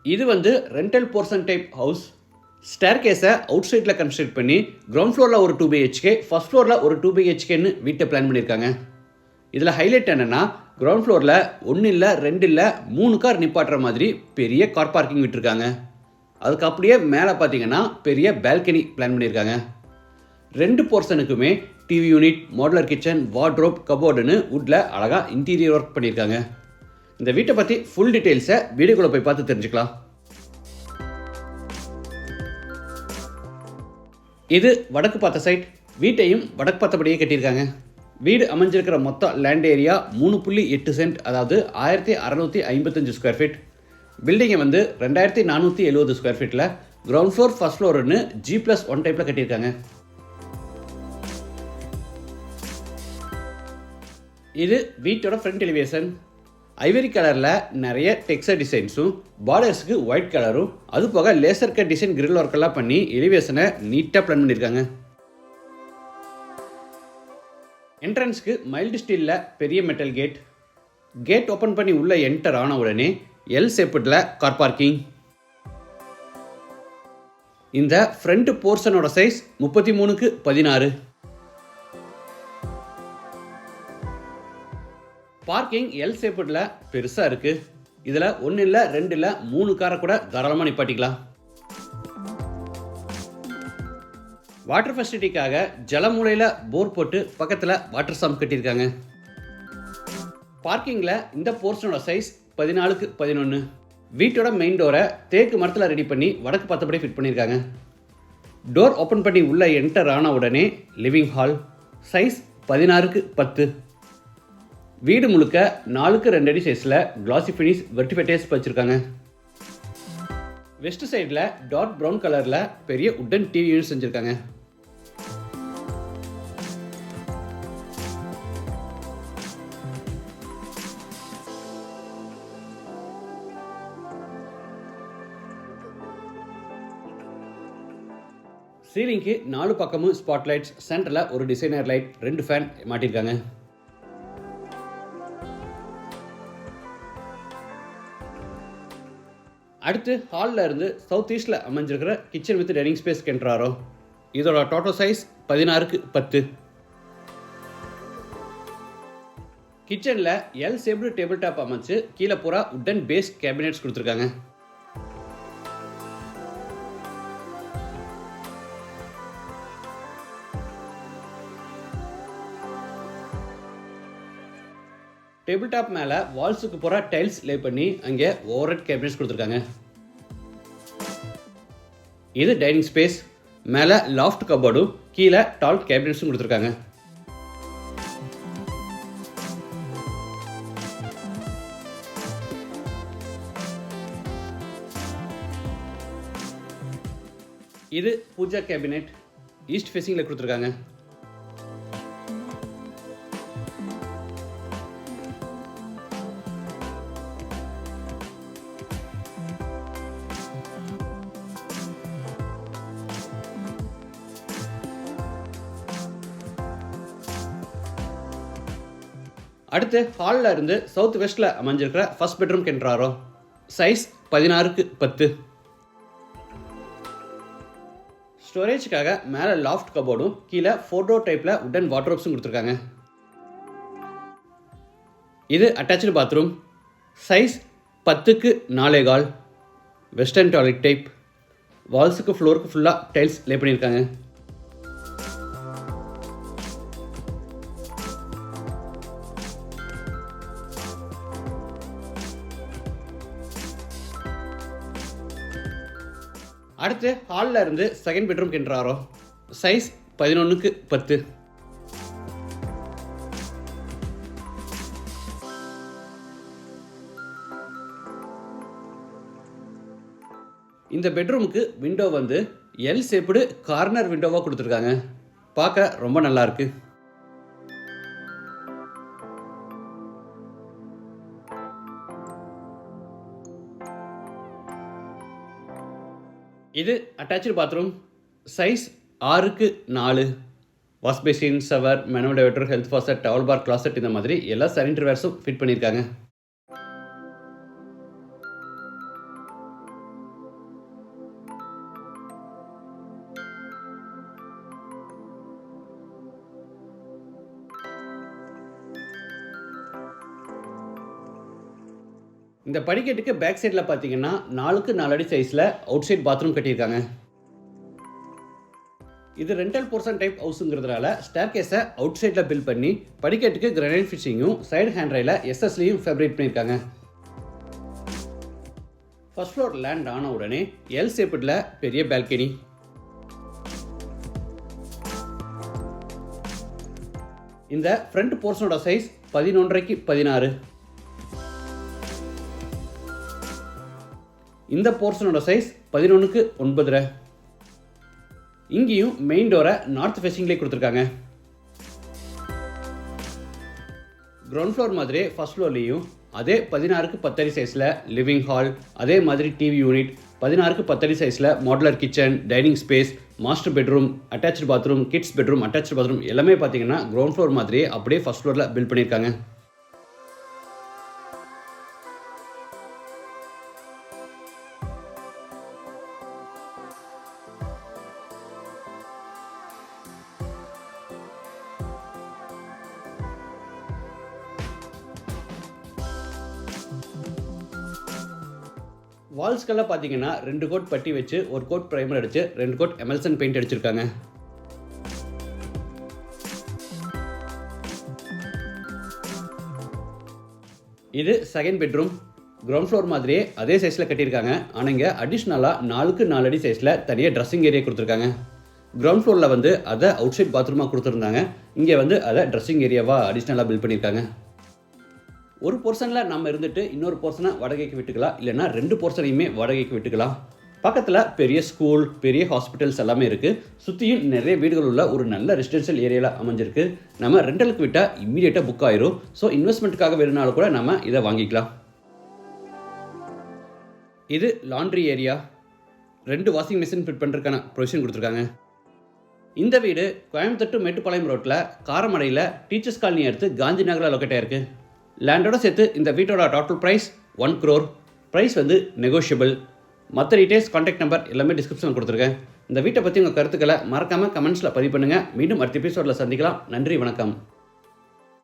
இது வந்து rental portion type house. ஸ்டேர் கேஸை அவுட் சைடில் கன்ஸ்ட்ரக்ட் பண்ணி கிரவுண்ட் ஃப்ளோரில் ஒரு 2 BHK, ஃபர்ஸ்ட் ஃப்ளோரில் ஒரு 2 BHKன்னு வீட்டை பிளான் பண்ணியிருக்காங்க. இதில் ஹைலைட் என்னென்னா, கிரவுண்ட் ஃப்ளோரில் 1 இல்லை 2 இல்லை 3 கார் நிப்பாட்டுற மாதிரி பெரிய கார் பார்க்கிங் விட்டுருக்காங்க. அதுக்கு அப்படியே மேலே பார்த்தீங்கன்னா பெரிய பால்கனி பிளான் பண்ணியிருக்காங்க. 2 போர்ஷனுக்குமே TV unit, modular kitchen, wardrobe, கபோர்டுன்னு வுட்டில் அழகாக இன்டீரியர் ஒர்க் பண்ணியிருக்காங்க. இந்த வீட்டை பற்றி ஃபுல் டீட்டெயில்ஸை வீடியோக்குள்ளே போய் பார்த்து தெரிஞ்சுக்கலாம். இது வடக்கு பார்த்த சைட். வீட்டையும் வடக்கு பார்த்தபடியே கட்டியிருக்காங்க. வீடு அமைஞ்சிருக்கிற மொத்த லேண்ட் ஏரியா 3.8 சென்ட், அதாவது 1655 ஸ்கொயர் ஃபீட். பில்டிங்கை வந்து 2470 ஸ்கொயர் ஃபீட்டில் கிரவுண்ட் ஃப்ளோர், ஃபர்ஸ்ட் ஃப்ளோர்னு G+1 டைப்பில் கட்டியிருக்காங்க. இது வீட்டோட ஃப்ரண்ட் எலிவேஷன். ஐவரி கலரில் நிறைய டெக்ஸ்டர் டிசைன்ஸும், பார்டர்ஸுக்கு ஒயிட் கலரும், அது போக லேசர் கட் டிசைன் கிரில் ஒர்க்கெல்லாம் பண்ணி எலிவேஷனை நீட்டாக பிளான் பண்ணியிருக்காங்க. என்ட்ரன்ஸ்க்கு மைல்டு ஸ்டீலில் பெரிய மெட்டல் கேட். கேட் ஓப்பன் பண்ணி உள்ளே என்டர் ஆன உடனே எல் ஷேப்பில் கார் பார்க்கிங். இந்த ஃப்ரண்ட் போர்ஷனோட சைஸ் 33x16. பார்க்கிங் எல் ஷேப்பில் பெருசாக இருக்குது. இதில் 1 இல்லை 2 இல்லை 3 காரை கூட தாராளமாக நிப்பாட்டிக்கலாம். வாட்டர் ஃபெசிலிட்டிக்காக ஜலமூலையில் போர் போட்டு பக்கத்தில் வாட்டர் சம்ப் கட்டியிருக்காங்க. பார்க்கிங்கில் இந்த போர்ஷனோட சைஸ் 14x11. வீட்டோட மெயின் டோரை தேக்கு மரத்தில் ரெடி பண்ணி வடக்கு பார்த்தபடி ஃபிட் பண்ணியிருக்காங்க. டோர் ஓப்பன் பண்ணி உள்ளே என்டர் ஆன உடனே லிவிங் ஹால். Size 16x10. வீடு முழுக்க 4x2 அடி சைஸில் கிளாசி ஃபினிஷ் வெர்டிஃபைடேஸ் வச்சுருக்காங்க. வெஸ்ட் சைடில் டார்க் ப்ரௌன் கலரில் பெரிய உட்டன் டிவி யூனிட் செஞ்சுருக்காங்க. சீலிங்க்கு 4 பக்கமும் ஸ்பாட் லைட்ஸ், சென்டரில் ஒரு டிசைனர் லைட், 2 ஃபேன் மாட்டியிருக்காங்க. அடுத்து ஹாலில் இருந்து சவுத் ஈஸ்டில் அமைஞ்சிருக்கிற கிச்சன் வித் டைனிங் ஸ்பேஸ் கென்ட்ராரோ. இதோட டோட்டல் சைஸ் 16x10. கிச்சனில் எல் ஷேப்டு டேபிள் டாப் அமைச்சு கீழே பூரா உட்டன் பேஸ் கேபினெட்ஸ் கொடுத்துருக்காங்க. டேபிள் டாப் மேலே வால்ஸுக்கு பூரா டைல்ஸ் லே பண்ணி அங்கே ஓவர்ஹெட் கேபினெட்ஸ் கொடுத்துருக்காங்க. இது டைனிங் ஸ்பேஸ். மேலே லாஃப்ட் கபோர்டும் கீழே டால் கேபினெட்ஸும் கொடுத்துருக்காங்க. இது பூஜா கேபினெட். ஈஸ்ட் ஃபேஸிங்கில் கொடுத்துருக்காங்க. அடுத்து ஹாலில் இருந்து சவுத் வெஸ்ட்டில் அமைஞ்சிருக்கிற ஃபர்ஸ்ட் பெட்ரூம் கென்ட்ராரோ. Size 16x10. ஸ்டோரேஜுக்காக மேலே லாஃப்ட் கபோர்டும் கீழே 4 டோர் டைப்பில் உட்டன் வார்ட்ரோப்ஸும் கொடுத்துருக்காங்க. இது attach bathroom. Size 10x4.25. Western toilet type. வால்ஸுக்கு ஃப்ளோருக்கு ஃபுல்லாக டைல்ஸ் லே பண்ணியிருக்காங்க. அடுத்து ஹாலில் இருந்து செகண்ட் பெட்ரூம் கென்ட்ராரோ. Size 11x10. இந்த பெட்ரூமுக்கு விண்டோ வந்து எல் ஷேப்டு கார்னர் விண்டோவாக கொடுத்துருக்காங்க. பார்க்க ரொம்ப நல்லா இருக்கு. இது attach bathroom. Size 6x4. Wash basin, shower, manual diverter, health faucet, towel bar, closet இந்த மாதிரி எல்லா சானிட்டரி வேர்ஸும் ஃபிட் பண்ணியிருக்காங்க. இந்த படிக்கட்டுக்கு பேக் சைடில் பார்த்தீங்கன்னா 4க்கு 4 அடி சைஸில் அவுட் சைட் பாத்ரூம் கட்டியிருக்காங்க. இது ரெண்டல் போர்ஷன் டைப் ஹவுஸுங்கிறதுனால ஸ்டேர் கேஸை அவுட் சைடில் பில்ட் பண்ணி படிக்கட்டுக்கு கிரானைட் ஃபிஷிங்கும் சைடு ஹேண்ட் ரயில எஸ்எஸ்லையும் ஃபேப்ரிக் பண்ணியிருக்காங்க. ஃபர்ஸ்ட் ஃப்ளோர் லேண்ட் ஆன உடனே எல் ஷேப்பில் பெரிய பால்கனி. இந்த ஃப்ரண்ட் போர்ஷனோட சைஸ் 11.5க்கு 16. இந்த போர்ஷனோட சைஸ் 11க்கு 9. இங்கேயும் மெயின் டோரை நார்த் ஃபேஸிங்லேயே கொடுத்துருக்காங்க. கிரவுண்ட் ஃப்ளோர் மாதிரியே ஃபர்ஸ்ட் ஃப்ளோர்லேயும் அதே 16க்கு 10 அடி சைஸில் லிவிங் ஹால், அதே மாதிரி டிவி யூனிட், 16க்கு 10 அடி சைஸில் modular kitchen, dining space, master bedroom, attach bathroom, kids bedroom, attach bathroom எல்லாமே பார்த்தீங்கன்னா கிரவுண்ட் ஃப்ளோர் மாதிரியே அப்படியே ஃபர்ஸ்ட் ஃப்ளோரில் பில்ட் பண்ணியிருக்காங்க. வால்ஸ்கெல்லாம் பார்த்தீங்கன்னா 2 கோட் பட்டி வச்சு 1 கோட் ப்ரைமர் அடிச்சு 2 கோட் எமல்சன் பெயிண்ட் அடிச்சிருக்காங்க. இது செகண்ட் பெட்ரூம். கிரவுண்ட் ஃப்ளோர் மாதிரியே அதே சைஸில் கட்டியிருக்காங்க. ஆனால் இங்கே அடிஷ்னலாக 4க்கு 4 அடி சைஸில் தனியாக ட்ரெஸ்ஸிங் ஏரியா கொடுத்துருக்காங்க. கிரவுண்ட் ஃப்ளோரில் வந்து அதை அவுட் சைட் பாத்ரூமாக கொடுத்துருந்தாங்க. இங்கே வந்து அதை ட்ரெஸ்ஸிங் ஏரியாவாக அடிஷ்னலாக பில்ட் பண்ணியிருக்காங்க. ஒரு போர்ஷனில் நம்ம இருந்துட்டு இன்னொரு போர்ஷனை வாடகைக்கு விட்டுக்கலாம், இல்லைனா 2 போர்ஷனையுமே வாடகைக்கு விட்டுக்கலாம். பக்கத்தில் பெரிய ஸ்கூல், பெரிய ஹாஸ்பிட்டல்ஸ் எல்லாமே இருக்குது. சுற்றியும் நிறைய வீடுகள் உள்ள ஒரு நல்ல ரெசிடென்ஷியல் ஏரியாவில் அமைஞ்சிருக்கு. நம்ம ரெண்டலுக்கு விட்டால் இம்மீடியட்டாக புக் ஆயிரும். ஸோ இன்வெஸ்ட்மெண்ட்டுக்காக வேணுனாலும் கூட நம்ம இதை வாங்கிக்கலாம். இது laundry area. 2 washing machine fit பண்ணுறதுக்கான ப்ரொவிஷன் கொடுத்துருக்காங்க. இந்த வீடு கோயம்புத்தூர் டு மேட்டுப்பாளையம் ரோட்டில் காரமடையில் டீச்சர்ஸ் காலனி அடுத்து காந்தி நகரில் லொக்கேட் ஆயிருக்கு. லேண்டோட சேர்த்து இந்த வீட்டோட டோட்டல் ப்ரைஸ் 1 crore. ப்ரைஸ் வந்து நெகோஷியபிள். மற்ற டீட்டெயில்ஸ், கான்டாக்ட் நம்பர் எல்லாமே டிஸ்கிரிப்ஷனில் கொடுத்துருக்கேன். இந்த வீட்டை பற்றி உங்கள் கருத்துக்களை மறக்காமல் கமெண்ட்ஸில் பதிவு பண்ணுங்கள். மீண்டும் அடுத்த எபிசோடில் சந்திக்கலாம். நன்றி, வணக்கம்.